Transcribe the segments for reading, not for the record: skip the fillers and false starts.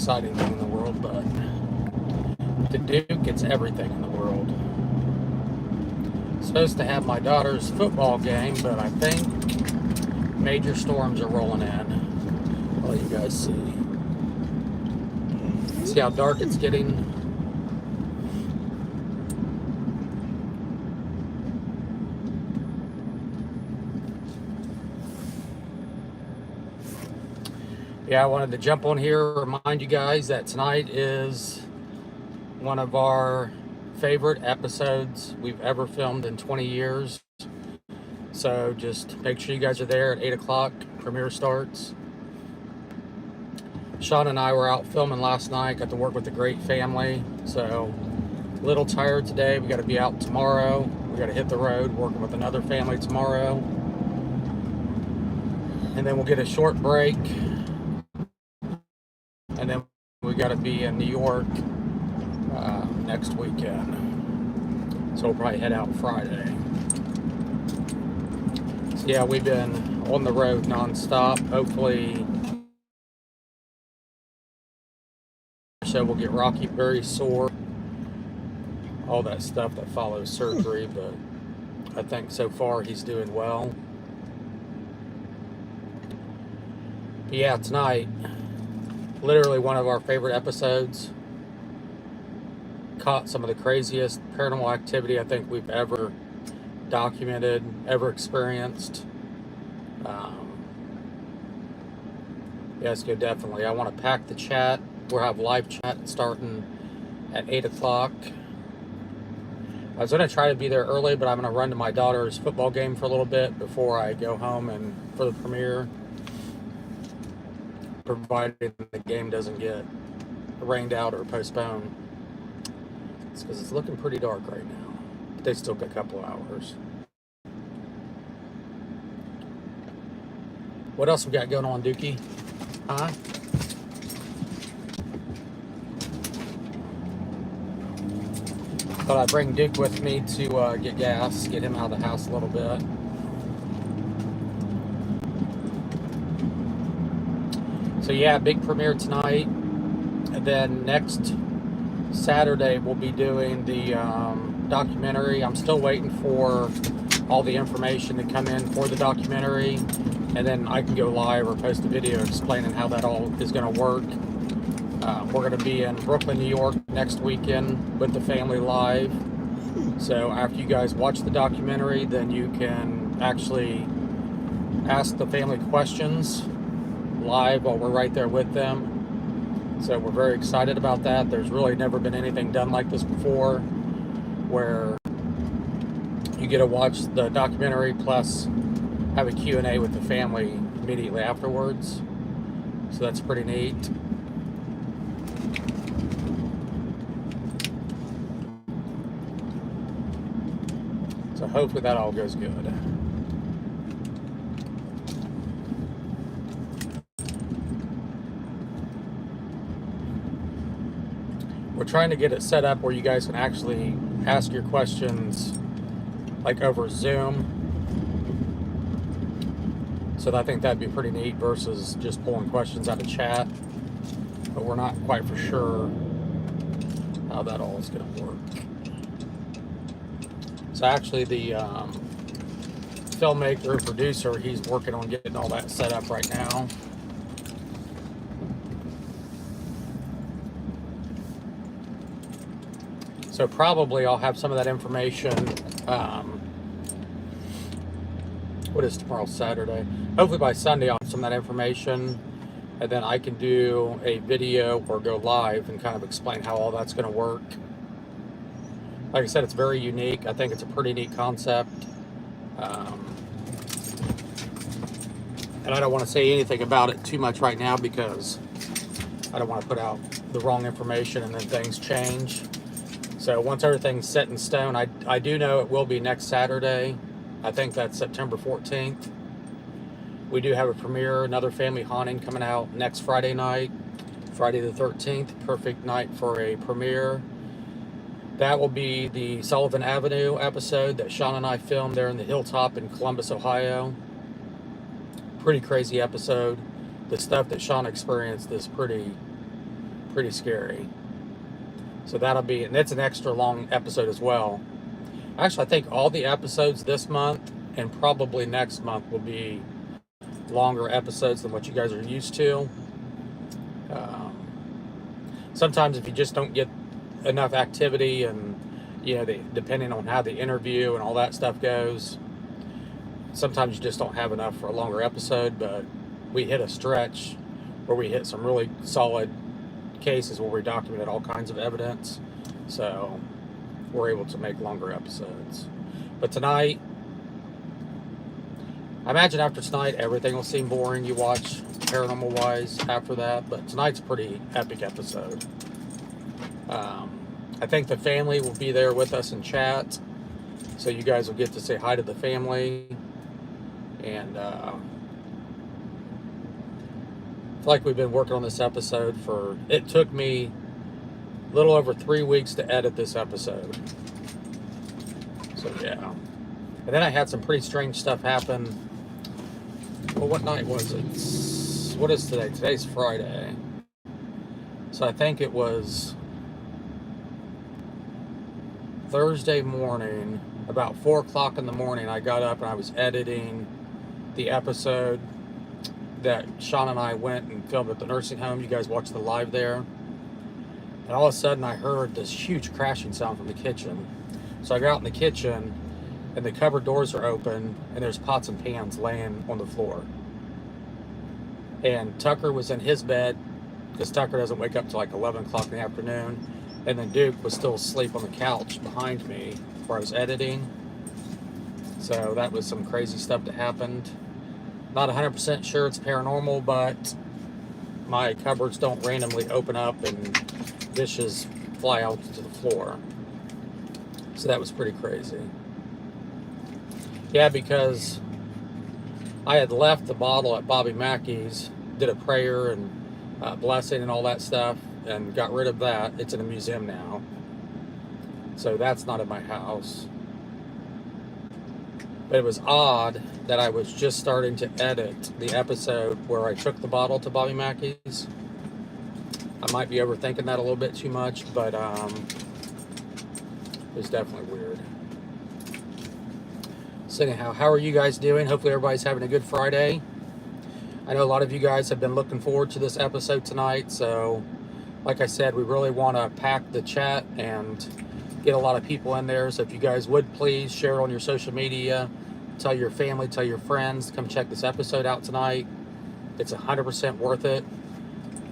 exciting thing in the world, but the Duke gets everything in the world. Supposed to have my daughter's football game, but I think major storms are rolling in. I'll let you guys see. See how dark it's getting? Yeah, I wanted to jump on here, remind you guys that tonight is one of our favorite episodes we've ever filmed in 20 years. So just make sure you guys are there at 8 o'clock. Premiere starts. Sean and I were out filming last night. Got to work with a great family. So a little tired today. We got to be out tomorrow. We got to hit the road, working with another family tomorrow. And then we'll get a short break. And then we got to be in New York next weekend. So we'll probably head out Friday. So yeah, we've been on the road nonstop. Hopefully, so we'll get Rocky very sore. All that stuff that follows surgery, but I think so far he's doing well. But yeah, tonight, literally one of our favorite episodes. Caught some of the craziest paranormal activity I think we've ever documented, ever experienced. Yes, go definitely. I want to pack the chat. We'll have live chat starting at 8 o'clock. I was going to try to be there early, but I'm going to run to my daughter's football game for a little bit before I go home and for the premiere. Provided the game doesn't get rained out or postponed. It's because it's looking pretty dark right now. But they still got a couple of hours. What else we got going on, Dookie? Huh? Thought I'd bring Duke with me to get gas, get him out of the house a little bit. So yeah, big premiere tonight. And then next Saturday we'll be doing the documentary. I'm still waiting for all the information to come in for the documentary, and then I can go live or post a video explaining how that all is going to work. We're going to be in Brooklyn, New York next weekend with the family live. So after you guys watch the documentary, then you can actually ask the family questions live while we're right there with them. So we're very excited about that. There's really never been anything done like this before, where you get to watch the documentary plus have a Q&A with the family immediately afterwards. So that's pretty neat. So hopefully that all goes good. We're trying to get it set up where you guys can actually ask your questions like over Zoom. So I think that'd be pretty neat versus just pulling questions out of chat. But we're not quite for sure how that all is going to work. So actually the filmmaker, producer, he's working on getting all that set up right now. So probably I'll have some of that information. What is tomorrow? Saturday. Hopefully by Sunday I'll have some of that information, and then I can do a video or go live and kind of explain how all that's going to work. Like I said, it's very unique. I think it's a pretty neat concept. And I don't want to say anything about it too much right now because I don't want to put out the wrong information and then things change. So once everything's set in stone, I do know it will be next Saturday. I think that's September 14th. We do have a premiere, another family haunting coming out next Friday night, Friday the 13th. Perfect night for a premiere. That will be the Sullivan Avenue episode that Sean and I filmed there in the Hilltop in Columbus, Ohio. Pretty crazy episode. The stuff that Sean experienced is pretty pretty scary. So that'll be, and it's an extra long episode as well. Actually, I think all the episodes this month and probably next month will be longer episodes than what you guys are used to. Sometimes if you just don't get enough activity and, depending on how the interview and all that stuff goes, sometimes you just don't have enough for a longer episode. But we hit a stretch where we hit some really solid cases where we documented all kinds of evidence. So we're able to make longer episodes. But tonight, I imagine after tonight, everything will seem boring you watch paranormal wise after that. But tonight's a pretty epic episode. I think the family will be there with us in chat. So you guys will get to say hi to the family. And I feel like we've been working on this episode it took me a little over 3 weeks to edit this episode. So yeah. And then I had some pretty strange stuff happen. Well, what night was it? What is today? Today's Friday. So I think it was Thursday morning, about 4 o'clock in the morning, I got up and I was editing the episode that Sean and I went and filmed at the nursing home. You guys watched the live there. And all of a sudden I heard this huge crashing sound from the kitchen. So I go out in the kitchen and the cupboard doors are open and there's pots and pans laying on the floor. And Tucker was in his bed because Tucker doesn't wake up till like 11 o'clock in the afternoon. And then Duke was still asleep on the couch behind me where I was editing. So that was some crazy stuff that happened. Not 100% sure it's paranormal, but my cupboards don't randomly open up and dishes fly out to the floor. So that was pretty crazy. Yeah, because I had left the bottle at Bobby Mackey's, did a prayer and blessing and all that stuff, and got rid of that. It's in a museum now. So that's not in my house. But it was odd that I was just starting to edit the episode where I took the bottle to Bobby Mackey's. I might be overthinking that a little bit too much, but it was definitely weird. So anyhow, how are you guys doing? Hopefully everybody's having a good Friday. I know a lot of you guys have been looking forward to this episode tonight, so like I said, we really want to pack the chat and get a lot of people in there. So if you guys would please share on your social media, tell your family, tell your friends, come check this episode out tonight. It's 100% worth it.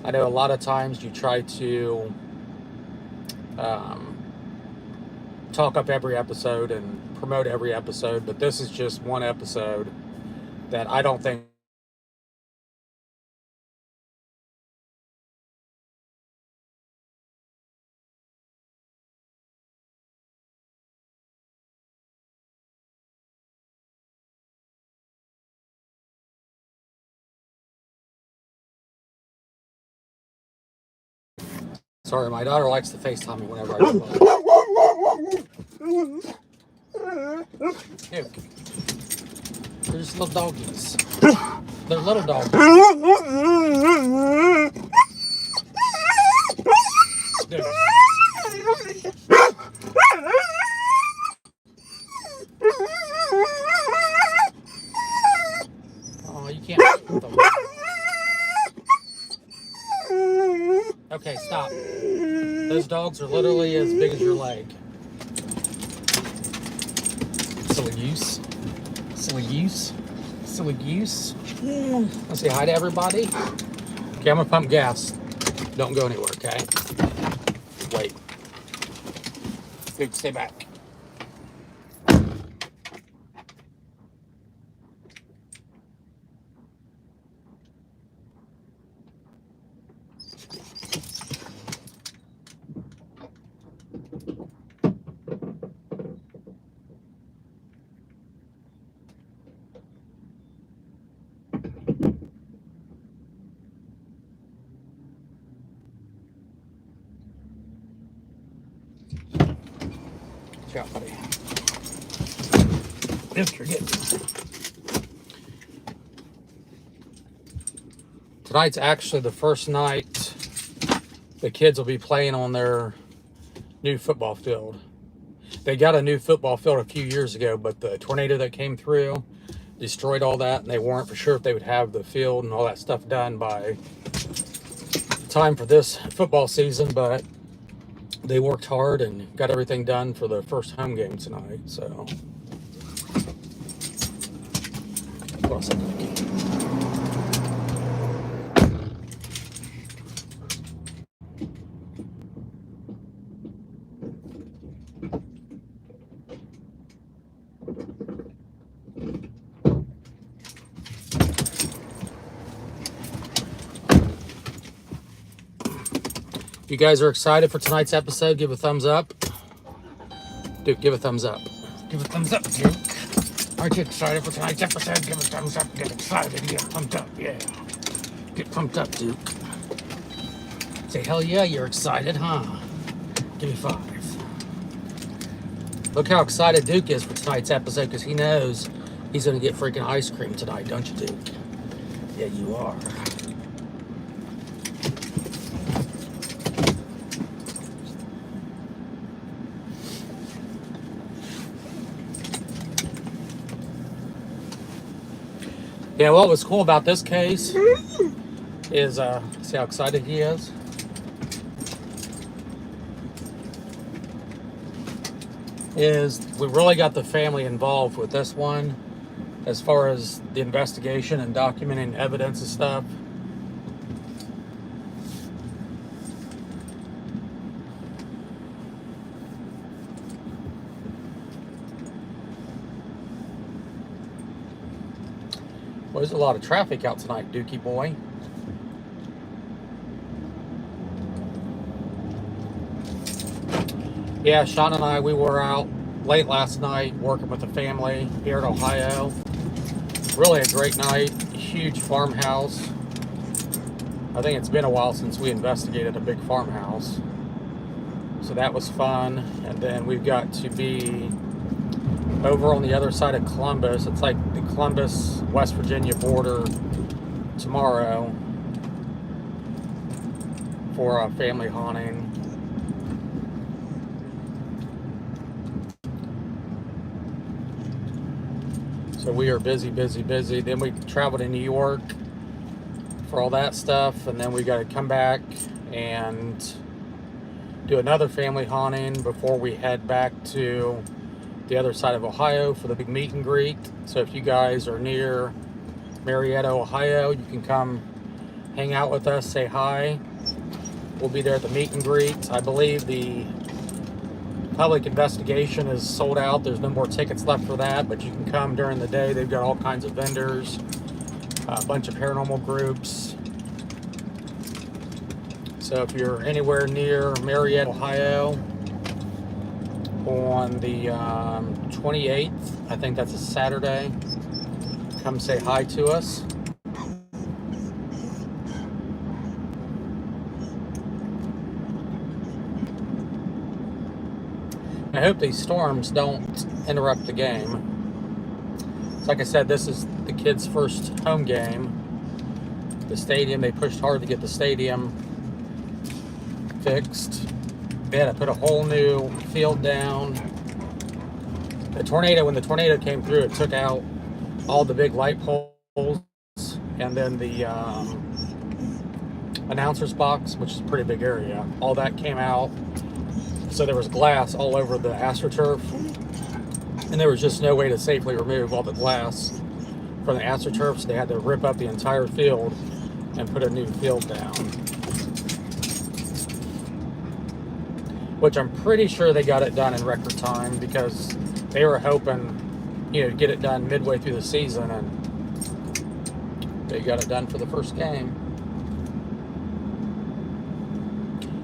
I know a lot of times you try to talk up every episode and promote every episode, but this is just one episode that I don't think sorry, my daughter likes to FaceTime me whenever I go. Duke, they're just little doggies. They're little doggies. Duke. Oh, you can't. Okay, stop. Those dogs are literally as big as your leg. Silly goose. Silly goose. Silly goose. Let's say hi to everybody. Okay, I'm gonna pump gas. Don't go anywhere, okay? Wait. Dude, stay back. Yeah, buddy. If you're getting tonight's actually the first night the kids will be playing on their new football field. They got a new football field a few years ago, but the tornado that came through destroyed all that, and they weren't for sure if they would have the field and all that stuff done by time for this football season, but they worked hard and got everything done for the first home game tonight. So you guys are excited for tonight's episode, give a thumbs up. Duke, give a thumbs up. Give a thumbs up, Duke. Aren't you excited for tonight's episode? Give a thumbs up. Get excited. Get pumped up. Yeah. Get pumped up, Duke. Say, hell yeah, you're excited, huh? Give me 5. Look how excited Duke is for tonight's episode because he knows he's going to get freaking ice cream tonight, don't you, Duke? Yeah, you are. Yeah, what was cool about this case is, see how excited he is? Is we really got the family involved with this one as far as the investigation and documenting evidence and stuff. Well, there's a lot of traffic out tonight, Dookie boy. Yeah, Sean and I, we were out late last night working with the family here in Ohio. Really a great night, huge farmhouse. I think it's been a while since we investigated a big farmhouse. So that was fun. And then we've got to be over on the other side of Columbus. It's like the Columbus, West Virginia border tomorrow for a family haunting. So we are busy, busy, busy. Then we traveled to New York for all that stuff. And then we got to come back and do another family haunting before we head back to the other side of Ohio for the big meet and greet. So if you guys are near Marietta, Ohio, you can come hang out with us, say hi. We'll be there at the meet and greet. I believe the public investigation is sold out. There's no more tickets left for that, but you can come during the day. They've got all kinds of vendors, a bunch of paranormal groups. So if you're anywhere near Marietta, Ohio, on the 28th, I think that's a Saturday, come say hi to us. I hope these storms don't interrupt the game. So like I said, this is the kids' first home game. The stadium, they pushed hard to get the stadium fixed. They had to put a whole new field down. The tornado, when the tornado came through, it took out all the big light poles and then the announcer's box, which is a pretty big area. All that came out. So there was glass all over the AstroTurf, and there was just no way to safely remove all the glass from the AstroTurf, so they had to rip up the entire field and put a new field down. Which I'm pretty sure they got it done in record time because they were hoping, to get it done midway through the season, and they got it done for the first game.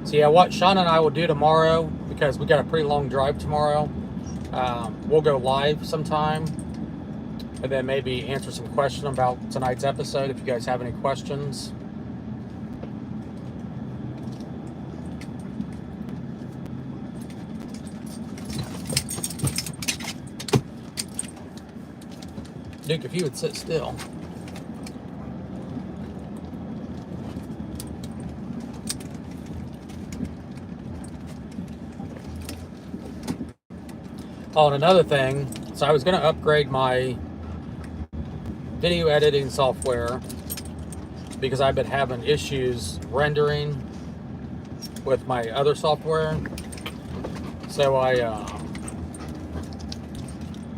So yeah, what Sean and I will do tomorrow, because we got a pretty long drive tomorrow, we'll go live sometime and then maybe answer some questions about tonight's episode if you guys have any questions. Duke, if you would sit still. Oh, and another thing, so I was going to upgrade my video editing software because I've been having issues rendering with my other software. So I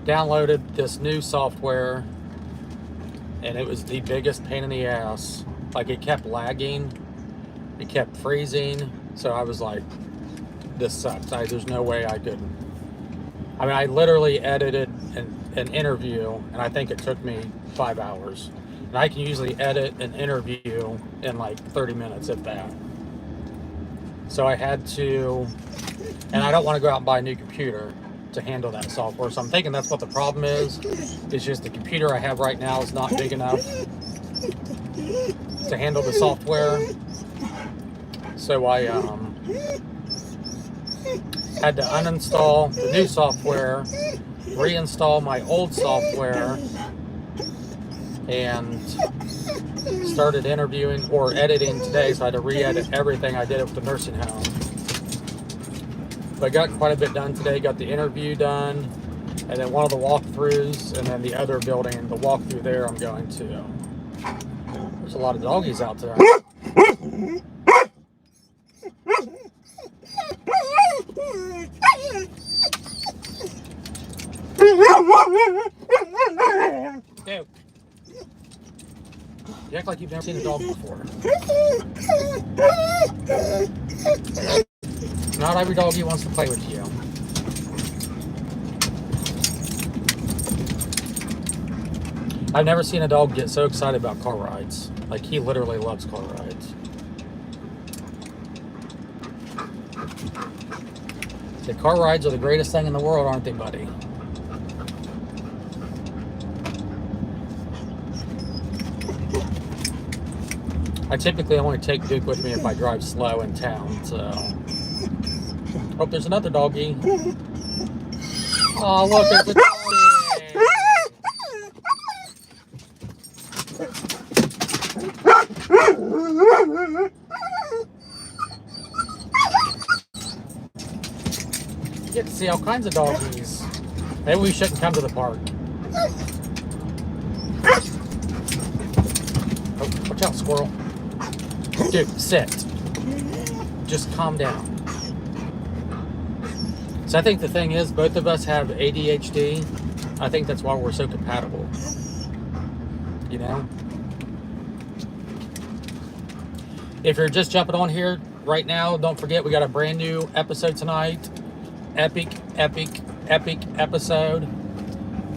downloaded this new software, and it was the biggest pain in the ass. Like, it kept lagging, it kept freezing. So I was like, this sucks. There's no way I could. I mean, I literally edited an interview, and I think it took me 5 hours. And I can usually edit an interview in like 30 minutes, if that. So I had to, and I don't want to go out and buy a new computer to handle that software. So I'm thinking that's what the problem is. It's just the computer I have right now is not big enough to handle the software. So I had to uninstall the new software, reinstall my old software, and started interviewing or editing today. So I had to re-edit everything I did at the nursing home. But I got quite a bit done today. Got the interview done, and then one of the walkthroughs, and then the other building, the walkthrough there I'm going to. There's a lot of doggies out there. Go. You act like you've never seen a dog before. Not every doggy wants to play with you. I've never seen a dog get so excited about car rides. Like, he literally loves car rides. The car rides are the greatest thing in the world, aren't they, buddy? I typically only take Duke with me if I drive slow in town, so. Oh, there's another doggy. Oh, look, there's a doggy. You get to see all kinds of doggies. Maybe we shouldn't come to the park. Oh, watch out, squirrel. Dude, sit. Just calm down. So I think the thing is, both of us have ADHD. I think that's why we're so compatible. You know? If you're just jumping on here right now, don't forget we got a brand new episode tonight. Epic episode.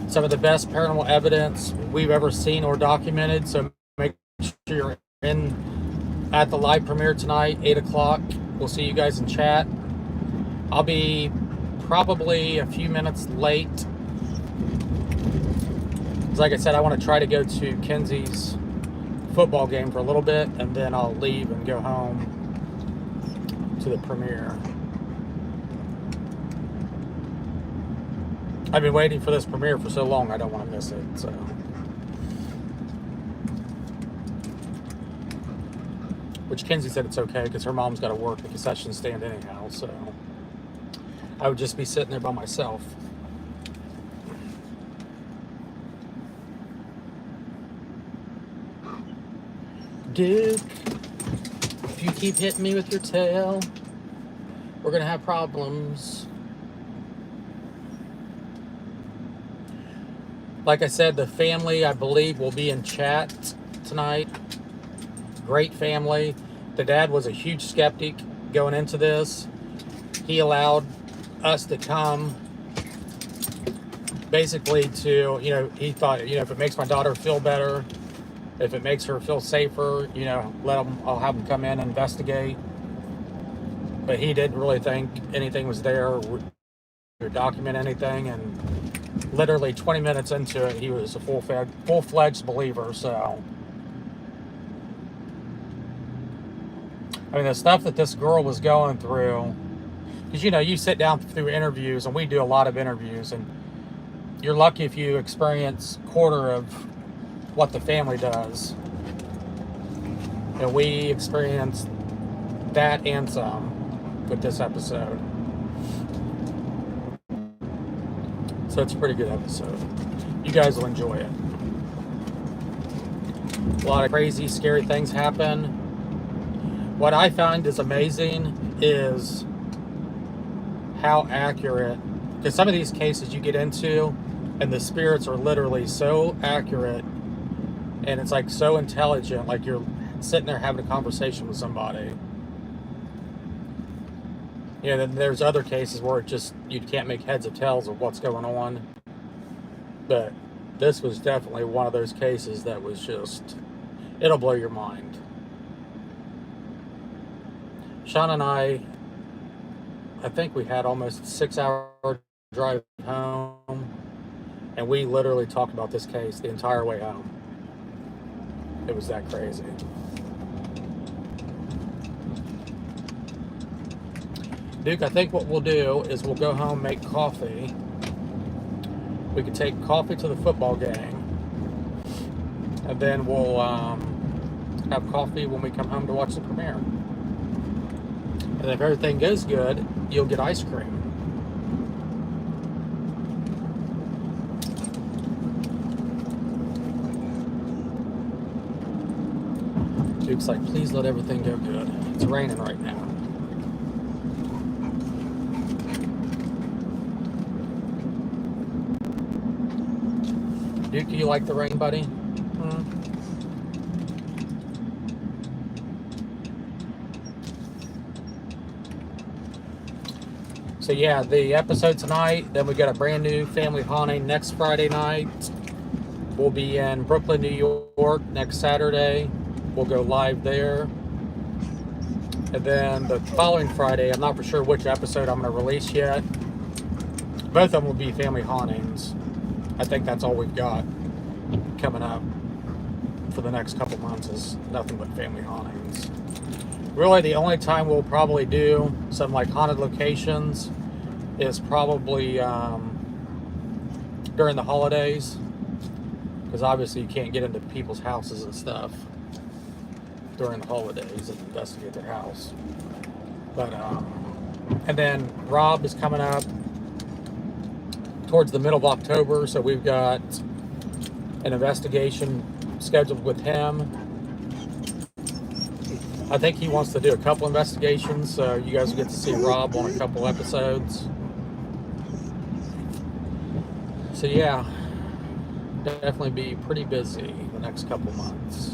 Some of the best paranormal evidence we've ever seen or documented. So make sure you're in at the live premiere tonight, 8 o'clock. We'll see you guys in chat. I'll be probably a few minutes late. Like I said, I want to try to go to Kenzie's football game for a little bit, and then I'll leave and go home to the premiere. I've been waiting for this premiere for so long, I don't want to miss it, so. Which Kenzie said it's okay because her mom's got to work the concession stand anyhow, so I would just be sitting there by myself. Duke, if you keep hitting me with your tail, we're gonna have problems. Like I said, the family, I believe, will be in chat tonight. Great family. The dad was a huge skeptic going into this. He allowed us to come basically to, he thought, if it makes my daughter feel better, if it makes her feel safer, I'll have them come in and investigate. But he didn't really think anything was there or document anything. And literally 20 minutes into it, he was a full-fledged believer. So, I mean, the stuff that this girl was going through, because, you sit down through interviews, and we do a lot of interviews, and you're lucky if you experience quarter of what the family does. And we experienced that and some with this episode. So it's a pretty good episode. You guys will enjoy it. A lot of crazy, scary things happen. What I find is amazing is how accurate, because some of these cases you get into and the spirits are literally so accurate and it's like so intelligent, like you're sitting there having a conversation with somebody. You know, then there's other cases where it just, you can't make heads or tails of what's going on. But this was definitely one of those cases that was just, it'll blow your mind. Sean and I think we had almost a 6-hour drive home, and we literally talked about this case the entire way home. It was that crazy. Duke, I think what we'll do is we'll go home, make coffee. We could take coffee to the football game, and then we'll have coffee when we come home to watch the premiere. And if everything goes good, you'll get ice cream. Duke's like, please let everything go good. It's raining right now. Duke, do you like the rain, buddy? So yeah, the episode tonight, then we got a brand new family haunting next Friday night. We'll be in Brooklyn, New York next Saturday. We'll go live there. And then the following Friday, I'm not for sure which episode I'm going to release yet. Both of them will be family hauntings. I think that's all we've got coming up for the next couple months is nothing but family hauntings. Really, the only time we'll probably do some like haunted locations is probably during the holidays, because obviously you can't get into people's houses and stuff during the holidays and investigate their house. But and then Rob is coming up towards the middle of October, so we've got an investigation scheduled with him. I think he wants to do a couple investigations, so you guys will get to see Rob on a couple episodes. So yeah, definitely be pretty busy the next couple months.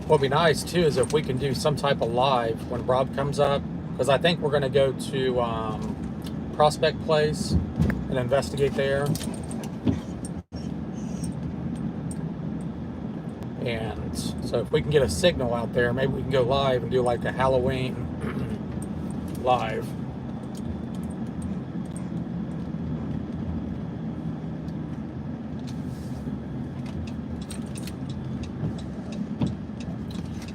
What'd be nice too is if we can do some type of live when Rob comes up, because I think we're going to go to Prospect Place and investigate there. And so if we can get a signal out there, maybe we can go live and do like a Halloween live.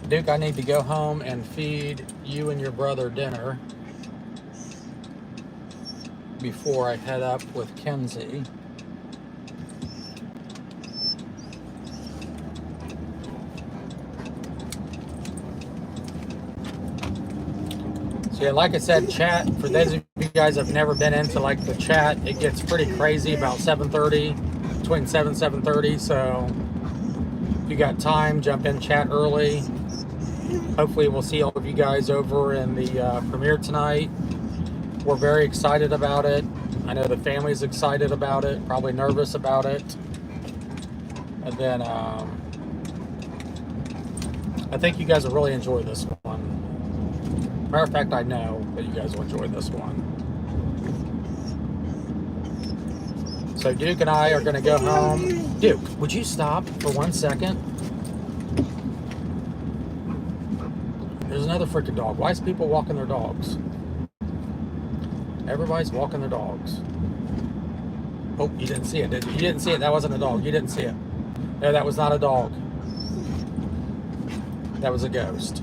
Duke, I need to go home and feed you and your brother dinner before I head up with Kenzie. So yeah, like I said, chat, for those of you guys that have never been into like the chat, it gets pretty crazy about 7:30, between 7 and 7:30. So if you got time, jump in chat early. Hopefully we'll see all of you guys over in the premiere tonight. We're very excited about it. I know the family's excited about it, probably nervous about it. And then I think you guys will really enjoy this one. Matter of fact, I know that you guys will enjoy this one. So Duke and I are going to go home. Duke, would you stop for 1 second? There's another freaking dog. Why is people walking their dogs? Everybody's walking their dogs. Oh, you didn't see it, did you? You didn't see it. That wasn't a dog. You didn't see it. No, that was not a dog. That was a ghost.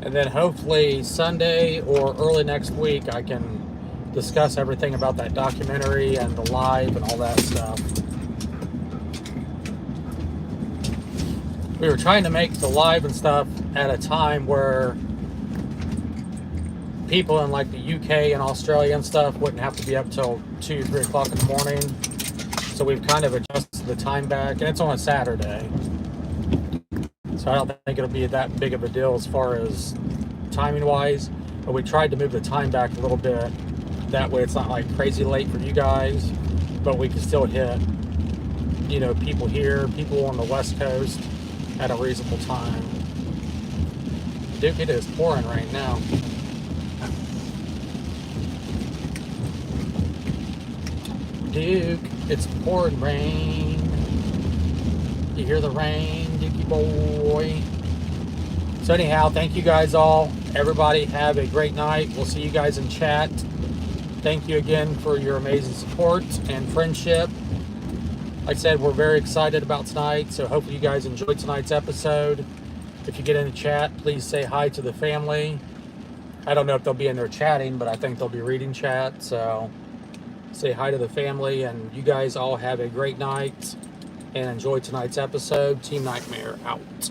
And then hopefully Sunday or early next week, I can discuss everything about that documentary and the live and all that stuff. We were trying to make the live and stuff at a time where people in like the UK and Australia and stuff wouldn't have to be up till 2, 3 o'clock in the morning. So we've kind of adjusted the time back, and it's on a Saturday. So I don't think it'll be that big of a deal as far as timing wise, but we tried to move the time back a little bit. That way it's not like crazy late for you guys, but we can still hit, you know, people here, people on the West Coast at a reasonable time. Duke, it is pouring right now. Duke, it's pouring rain. You hear the rain, Dukey boy. So anyhow, thank you guys all. Everybody have a great night. We'll see you guys in chat. Thank you again for your amazing support and friendship. Like I said, we're very excited about tonight, so hopefully you guys enjoyed tonight's episode. If you get in the chat, please say hi to the family. I don't know if they'll be in there chatting, but I think they'll be reading chat, so say hi to the family, and you guys all have a great night and enjoy tonight's episode. Team Nightmare out.